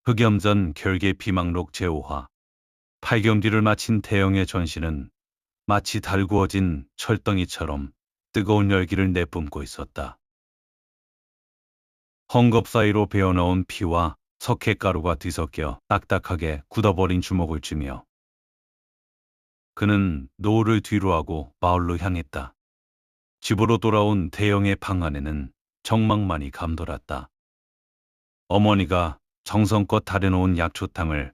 흑염전 결계 비망록 제5화 8경기를 마친 태영의 전신은 마치 달구어진 철덩이처럼 뜨거운 열기를 내뿜고 있었다. 헝겊 사이로 배어나온 피와 석회가루가 뒤섞여 딱딱하게 굳어버린 주먹을 쥐며 그는 노를 뒤로하고 마을로 향했다. 집으로 돌아온 태영의 방 안에는 정막만이 감돌았다. 어머니가 정성껏 다려놓은 약초탕을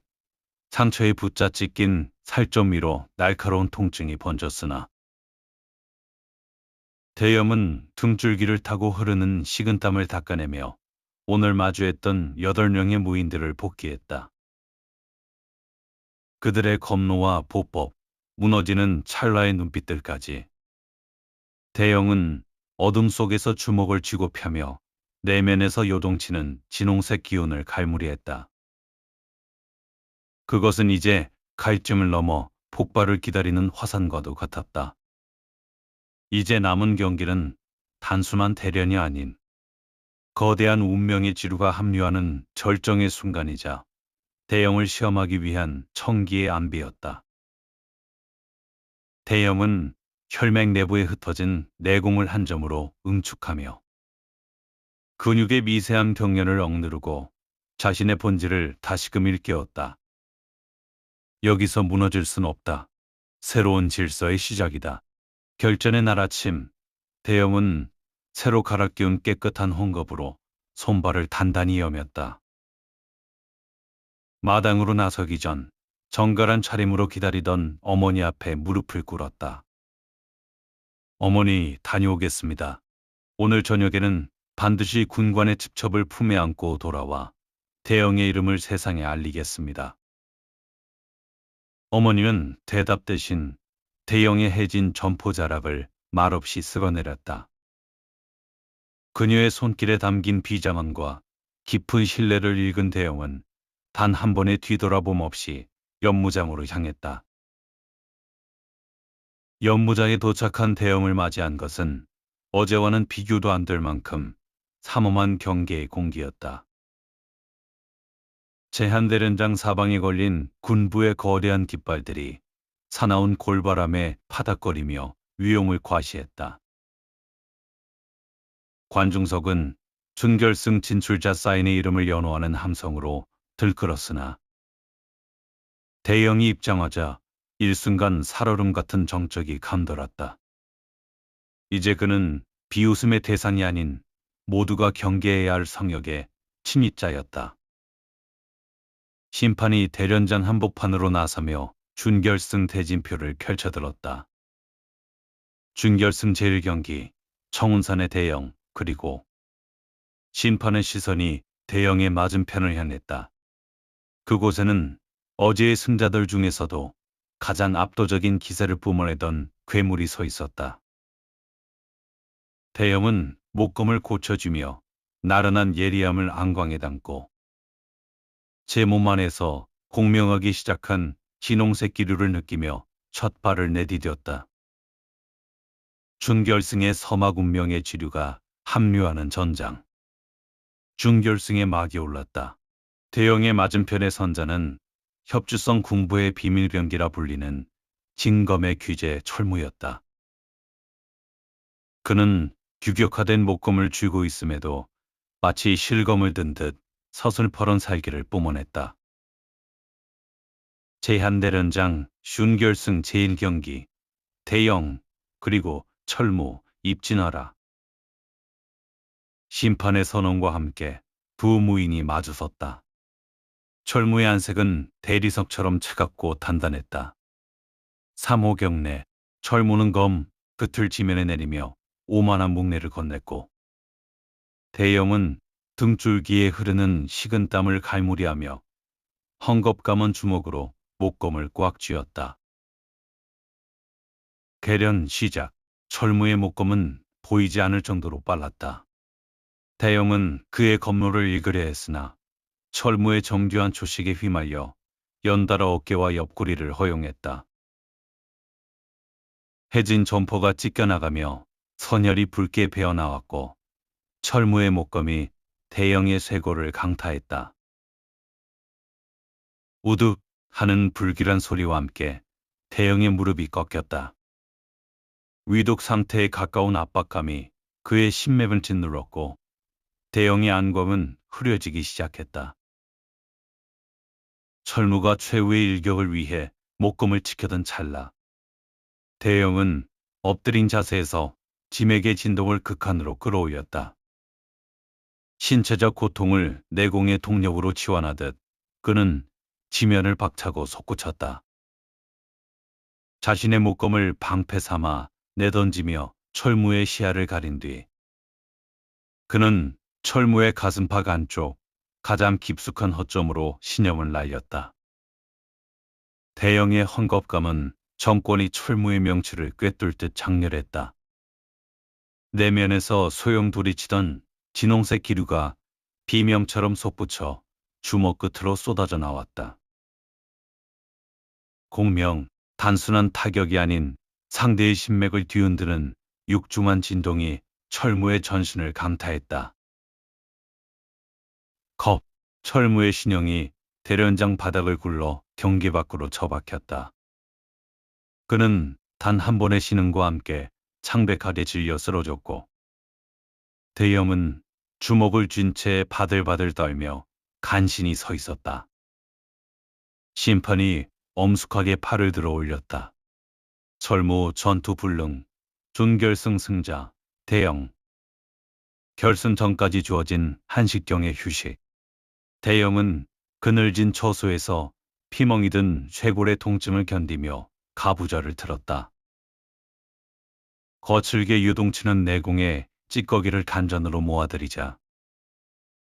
상처에 붙자 찢긴 살점 위로 날카로운 통증이 번졌으나 대염은 등줄기를 타고 흐르는 식은땀을 닦아내며 오늘 마주했던 8명의 무인들을 복귀했다. 그들의 검노와 보법, 무너지는 찰나의 눈빛들까지. 대영은 어둠 속에서 주먹을 쥐고 펴며 내면에서 요동치는 진홍색 기운을 갈무리했다. 그것은 이제 갈증을 넘어 폭발을 기다리는 화산과도 같았다. 이제 남은 경기는 단순한 대련이 아닌 거대한 운명의 지루가 합류하는 절정의 순간이자 대영을 시험하기 위한 청기의 안비였다. 대영은 혈맥 내부에 흩어진 내공을 한 점으로 응축하며 근육의 미세한 경련을 억누르고 자신의 본질을 다시금 일깨웠다. 여기서 무너질 순 없다. 새로운 질서의 시작이다. 결전의 날 아침, 대영은 새로 갈아 끼운 깨끗한 헝겊으로 손발을 단단히 여몄다. 마당으로 나서기 전 정갈한 차림으로 기다리던 어머니 앞에 무릎을 꿇었다. 어머니, 다녀오겠습니다. 오늘 저녁에는 반드시 군관의 첩첩을 품에 안고 돌아와 대영의 이름을 세상에 알리겠습니다. 어머니는 대답 대신 대영의 해진 점포자락을 말없이 쓸어내렸다. 그녀의 손길에 담긴 비장함과 깊은 신뢰를 읽은 대영은 단 한 번의 뒤돌아봄 없이 연무장으로 향했다. 연무장에 도착한 대영을 맞이한 것은 어제와는 비교도 안 될 만큼 삼엄한 경계의 공기였다. 제한대련장 사방에 걸린 군부의 거대한 깃발들이 사나운 골바람에 파닥거리며 위용을 과시했다. 관중석은 준결승 진출자 사인의 이름을 연호하는 함성으로 들끓었으나 대영이 입장하자 일순간 살얼음 같은 정적이 감돌았다. 이제 그는 비웃음의 대상이 아닌 모두가 경계해야 할 성역의 침입자였다. 심판이 대련장 한복판으로 나서며 준결승 대진표를 펼쳐들었다. 준결승 제1경기 청운산의 대영, 그리고 심판의 시선이 대영의 맞은편을 향했다. 그곳에는 어제의 승자들 중에서도 가장 압도적인 기세를 뿜어내던 괴물이 서 있었다. 대영은 목검을 고쳐주며 나른한 예리함을 안광에 담고 제 몸 안에서 공명하기 시작한 진홍색 기류를 느끼며 첫 발을 내디뎠다. 준결승의 서막 운명의 지류가 합류하는 전장. 준결승의 막이 올랐다. 대영의 맞은편의 선자는 협주성 궁부의 비밀병기라 불리는 진검의 귀재 철무였다. 그는 규격화된 목검을 쥐고 있음에도 마치 실검을 든 듯 서슬퍼런 살기를 뿜어냈다. 제한대련장 준결승 제1경기 대영, 그리고 철무, 입진하라. 심판의 선언과 함께 두 무인이 마주섰다. 철무의 안색은 대리석처럼 차갑고 단단했다. 3호 경내, 철무는 끝을 지면에 내리며 오만한 묵내를 건넸고 대영은 등줄기에 흐르는 식은땀을 갈무리하며 헝겊감은 주먹으로 목검을 꽉 쥐었다. 계련 시작. 철무의 목검은 보이지 않을 정도로 빨랐다. 대영은 그의 검로를 읽으려 했으나 철무의 정교한 초식에 휘말려 연달아 어깨와 옆구리를 허용했다. 해진 점포가 찢겨나가며 선혈이 붉게 배어나왔고 철무의 목검이 대영의 쇄골을 강타했다. 우득 하는 불길한 소리와 함께 대영의 무릎이 꺾였다. 위독 상태에 가까운 압박감이 그의 심맥을 짓눌렀고 대영의 안검은 흐려지기 시작했다. 철무가 최후의 일격을 위해 목검을 지켜던 찰나 대영은 엎드린 자세에서 짐에게 진동을 극한으로 끌어올렸다. 신체적 고통을 내공의 동력으로 치환하듯 그는 지면을 박차고 솟구쳤다. 자신의 목검을 방패 삼아 내던지며 철무의 시야를 가린 뒤 그는 철무의 가슴팍 안쪽 가장 깊숙한 허점으로 신념을 날렸다. 대영의 헝겊감은 정권이 철무의 명치를 꿰뚫듯 장렬했다. 내면에서 소용돌이치던 진홍색 기류가 비명처럼 솟구쳐 주먹 끝으로 쏟아져 나왔다. 공명, 단순한 타격이 아닌 상대의 신맥을 뒤흔드는 육중한 진동이 철무의 전신을 강타했다. 겁, 철무의 신형이 대련장 바닥을 굴러 경기 밖으로 처박혔다. 그는 단 한 번의 신음과 함께 창백하게 질려 쓰러졌고 대염은 주먹을 쥔 채 바들바들 떨며 간신히 서 있었다. 심판이 엄숙하게 팔을 들어 올렸다. 철무 전투 불능, 준결승 승자, 대영. 결승 전까지 주어진 한식경의 휴식. 대영은 그늘진 처소에서 피멍이 든 쇄골의 통증을 견디며 가부좌를 틀었다. 거칠게 유동치는 내공에 찌꺼기를 간전으로 모아들이자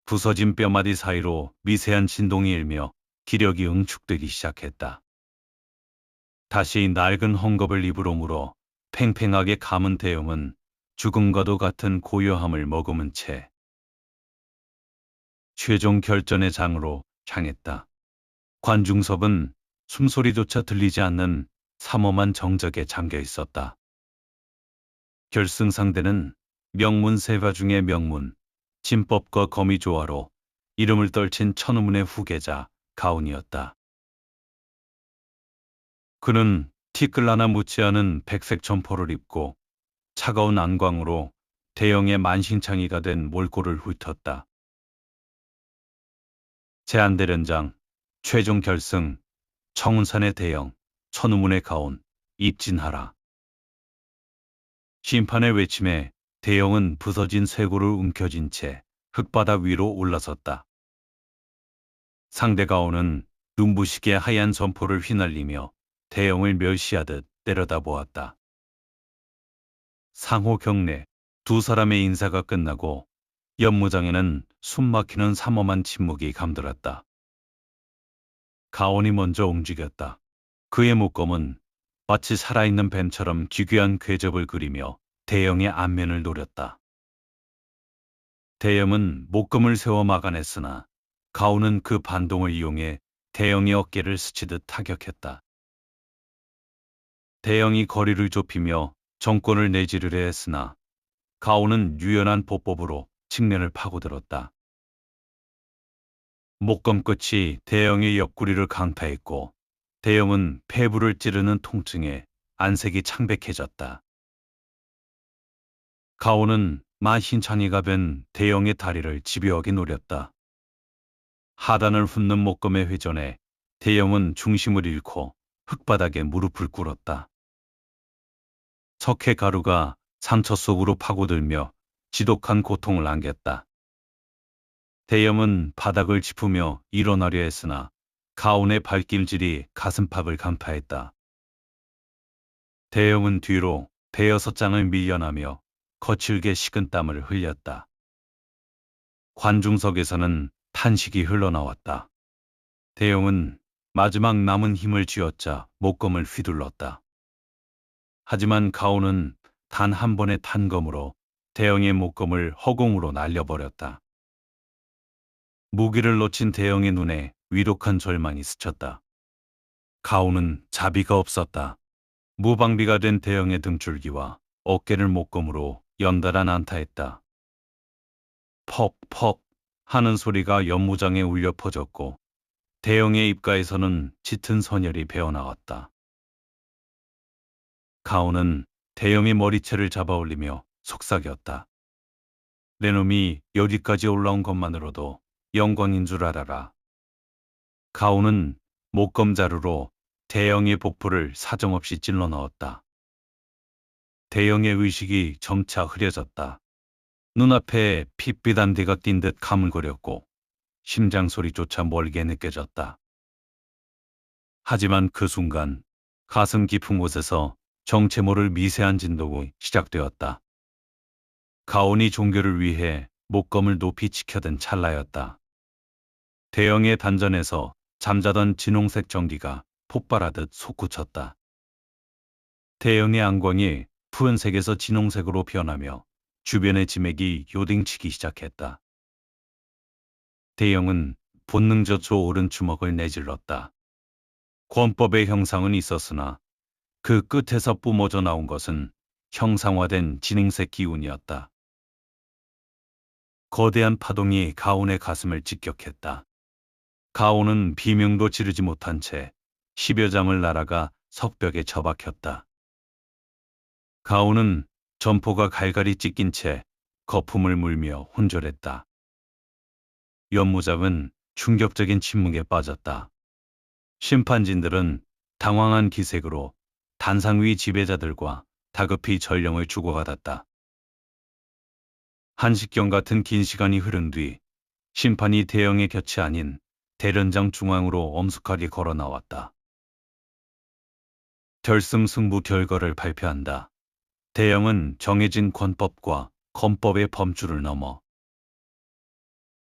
부서진 뼈마디 사이로 미세한 진동이 일며 기력이 응축되기 시작했다. 다시 낡은 헝겊을 입으로 물어 팽팽하게 감은 대영은 죽음과도 같은 고요함을 머금은 채 최종 결전의 장으로 향했다. 관중석은 숨소리조차 들리지 않는 삼엄한 정적에 잠겨 있었다. 결승 상대는 명문 세가 중의 명문, 진법과 거미조화로 이름을 떨친 천우문의 후계자 가온이었다. 그는 티끌 하나 묻지 않은 백색 점포를 입고 차가운 안광으로 대영의 만신창이가 된 몰골을 훑었다. 제한대련장, 최종 결승, 청운산의 대영, 천우문의 가온, 입진하라. 심판의 외침에 대영은 부서진 쇄골을 움켜쥔 채 흙바닥 위로 올라섰다. 상대 가온은 눈부시게 하얀 점포를 휘날리며 대영을 멸시하듯 때려다보았다. 상호 경례, 두 사람의 인사가 끝나고 연무장에는 숨막히는 삼엄한 침묵이 감돌았다. 가온이 먼저 움직였다. 그의 목검은 마치 살아있는 뱀처럼 기괴한 궤적을 그리며 대영의 안면을 노렸다. 대영은 목검을 세워 막아냈으나 가온은 그 반동을 이용해 대영의 어깨를 스치듯 타격했다. 대영이 거리를 좁히며 정권을 내지르려 했으나 가온은 유연한 보법으로 측면을 파고들었다. 목검 끝이 대영의 옆구리를 강타했고 대영은 폐부를 찌르는 통증에 안색이 창백해졌다. 가온은 만신창이가 된 대영의 다리를 집요하게 노렸다. 하단을 훑는 목검의 회전에 대영은 중심을 잃고 흙바닥에 무릎을 꿇었다. 석회 가루가 상처 속으로 파고들며 지독한 고통을 안겼다. 대영은 바닥을 짚으며 일어나려 했으나 가온의 발길질이 가슴팍을 강타했다. 대영은 뒤로 대여섯 장을 밀려나며 거칠게 식은 땀을 흘렸다. 관중석에서는 탄식이 흘러나왔다. 대영은 마지막 남은 힘을 쥐어짜 목검을 휘둘렀다. 하지만 가온은 단 한 번의 탄검으로 대영의 목검을 허공으로 날려버렸다. 무기를 놓친 대영의 눈에 위독한 절망이 스쳤다. 가온은 자비가 없었다. 무방비가 된 대영의 등줄기와 어깨를 목검으로 연달아 난타했다. 퍽퍽 하는 소리가 연무장에 울려 퍼졌고 대영의 입가에서는 짙은 선혈이 배어나왔다. 가온은 대영의 머리채를 잡아 올리며 속삭였다. 내 놈이 여기까지 올라온 것만으로도 영광인 줄 알아라. 가온은 목검자루로 대영의 복부를 사정없이 찔러 넣었다. 대영의 의식이 점차 흐려졌다. 눈앞에 핏빛한 데가 띈 듯 가물거렸고 심장 소리조차 멀게 느껴졌다. 하지만 그 순간 가슴 깊은 곳에서 정체 모를 미세한 진동이 시작되었다. 가온이 종교를 위해 목검을 높이 치켜든 찰나였다. 대영의 단전에서 잠자던 진홍색 전기가 폭발하듯 솟구쳤다. 대영의 안광이 푸른색에서 진홍색으로 변하며 주변의 지맥이 요딩치기 시작했다. 대영은 본능저조 오른 주먹을 내질렀다. 권법의 형상은 있었으나 그 끝에서 뿜어져 나온 것은 형상화된 진홍색 기운이었다. 거대한 파동이 가온의 가슴을 직격했다. 가온은 비명도 지르지 못한 채 10여 잠을 날아가 석벽에 처박혔다. 가온은 점포가 갈갈이 찢긴 채 거품을 물며 혼절했다. 연무장은 충격적인 침묵에 빠졌다. 심판진들은 당황한 기색으로 단상 위 지배자들과 다급히 전령을 주고받았다. 한식경 같은 긴 시간이 흐른 뒤 심판이 대영의 곁이 아닌 대련장 중앙으로 엄숙하게 걸어 나왔다. 결승 승부 결과를 발표한다. 대영은 정해진 권법과 검법의 범주를 넘어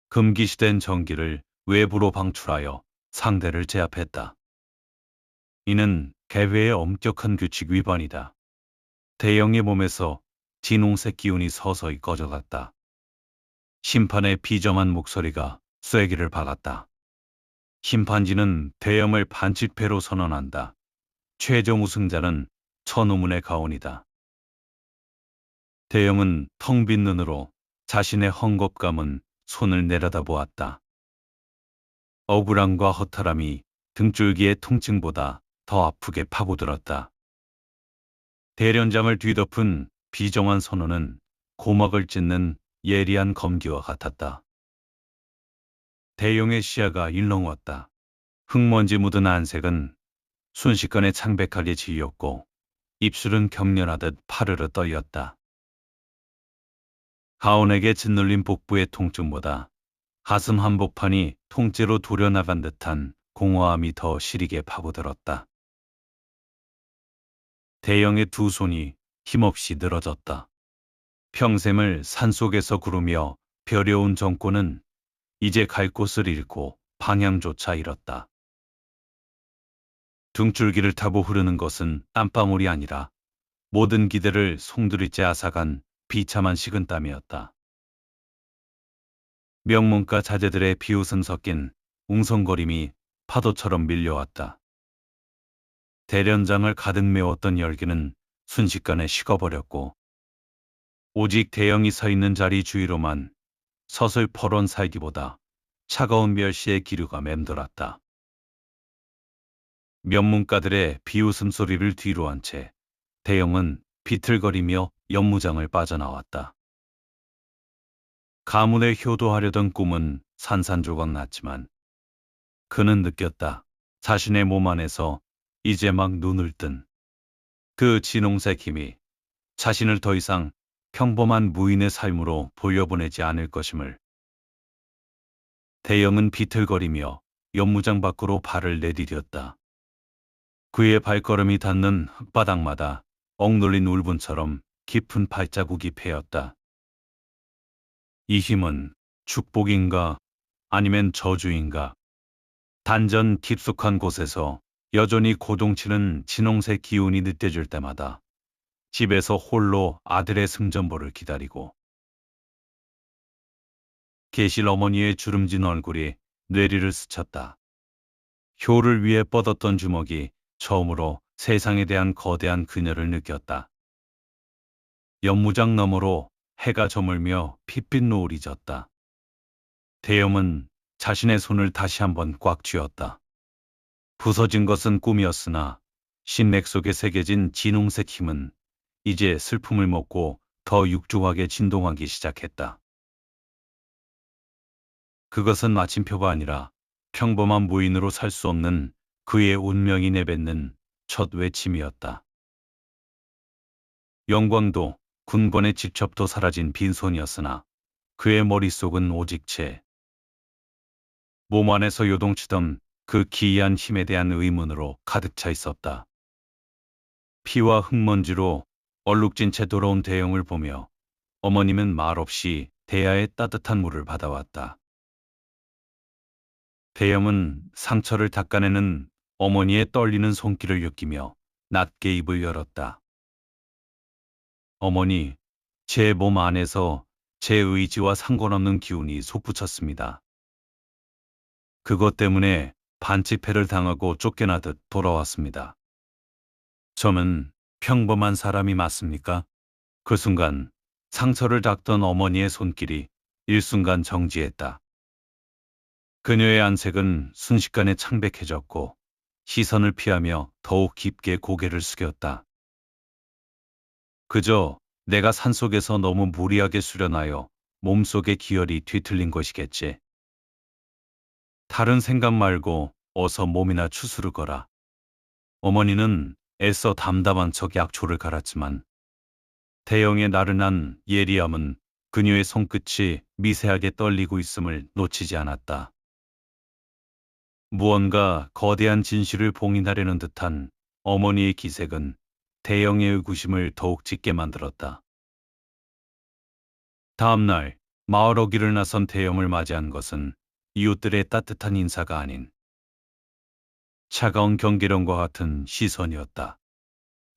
금기시된 정기를 외부로 방출하여 상대를 제압했다. 이는 개회의 엄격한 규칙 위반이다. 대영의 몸에서 진홍색 기운이 서서히 꺼져갔다. 심판의 비정한 목소리가 쐐기를 박았다. 심판지는 대영을 반칙패로 선언한다. 최종 우승자는 천우문의 가온이다. 대영은 텅 빈 눈으로 자신의 헝겊 감은 손을 내려다보았다. 억울함과 허탈함이 등줄기의 통증보다 더 아프게 파고들었다. 대련장을 뒤덮은 비정한 선호는 고막을 찢는 예리한 검기와 같았다. 대영의 시야가 일렁왔다. 흙먼지 묻은 안색은 순식간에 창백하게 지었고 입술은 격렬하듯 파르르 떨렸다. 가온에게 짓눌린 복부의 통증보다 가슴 한복판이 통째로 도려나간 듯한 공허함이 더 시리게 파고들었다. 대영의 두 손이 힘없이 늘어졌다. 평생을 산속에서 구르며 벼려온 정권은 이제 갈 곳을 잃고 방향조차 잃었다. 등줄기를 타고 흐르는 것은 땀방울이 아니라 모든 기대를 송두리째 앗아간 비참한 식은땀이었다. 명문가 자제들의 비웃음 섞인 웅성거림이 파도처럼 밀려왔다. 대련장을 가득 메웠던 열기는 순식간에 식어버렸고 오직 대영이 서 있는 자리 주위로만 서슬퍼런 살기보다 차가운 멸시의 기류가 맴돌았다. 면문가들의 비웃음 소리를 뒤로 한 채 대영은 비틀거리며 연무장을 빠져나왔다. 가문에 효도하려던 꿈은 산산조각 났지만 그는 느꼈다. 자신의 몸 안에서 이제 막 눈을 뜬 그 진홍색 힘이 자신을 더 이상 평범한 무인의 삶으로 돌려보내지 않을 것임을. 대영은 비틀거리며 연무장 밖으로 발을 내디뎠다. 그의 발걸음이 닿는 흙바닥마다 억눌린 울분처럼 깊은 발자국이 패였다. 이 힘은 축복인가 아니면 저주인가. 단전 깊숙한 곳에서 여전히 고동치는 진홍색 기운이 느껴질 때마다 집에서 홀로 아들의 승전보를 기다리고 계실 어머니의 주름진 얼굴이 뇌리를 스쳤다. 효를 위해 뻗었던 주먹이 처음으로 세상에 대한 거대한 그녀를 느꼈다. 연무장 너머로 해가 저물며 핏빛 노을이 졌다. 대염은 자신의 손을 다시 한번 꽉 쥐었다. 부서진 것은 꿈이었으나 신맥 속에 새겨진 진홍색 힘은 이제 슬픔을 먹고 더 육중하게 진동하기 시작했다. 그것은 마침표가 아니라 평범한 무인으로 살 수 없는 그의 운명이 내뱉는 첫 외침이었다. 영광도 군권의 직첩도 사라진 빈손이었으나 그의 머릿속은 오직 몸 안에서 요동치던 그 기이한 힘에 대한 의문으로 가득 차 있었다. 피와 흙먼지로 얼룩진 채 돌아온 대영을 보며 어머님은 말없이 대야의 따뜻한 물을 받아왔다. 대영은 상처를 닦아내는 어머니의 떨리는 손길을 느끼며 낮게 입을 열었다. 어머니, 제 몸 안에서 제 의지와 상관없는 기운이 솟구쳤습니다. 그것 때문에 반치패를 당하고 쫓겨나듯 돌아왔습니다. 저는 평범한 사람이 맞습니까? 그 순간 상처를 닦던 어머니의 손길이 일순간 정지했다. 그녀의 안색은 순식간에 창백해졌고 시선을 피하며 더욱 깊게 고개를 숙였다. 그저 내가 산속에서 너무 무리하게 수련하여 몸속의 기혈이 뒤틀린 것이겠지. 다른 생각 말고 어서 몸이나 추스르거라. 어머니는 애써 담담한 척 약초를 갈았지만 대영의 나른한 예리함은 그녀의 손끝이 미세하게 떨리고 있음을 놓치지 않았다. 무언가 거대한 진실을 봉인하려는 듯한 어머니의 기색은 대영의 의구심을 더욱 짙게 만들었다. 다음 날 마을 어귀를 나선 대영을 맞이한 것은 이웃들의 따뜻한 인사가 아닌 차가운 경계령과 같은 시선이었다.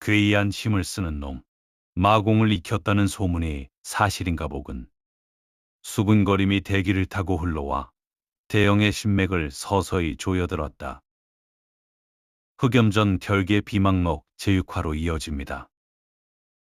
괴이한 힘을 쓰는 놈, 마공을 익혔다는 소문이 사실인가 보군. 수군거림이 대기를 타고 흘러와 대영의 신맥을 서서히 조여들었다. 흑염전 결계 비망록 제6화로 이어집니다.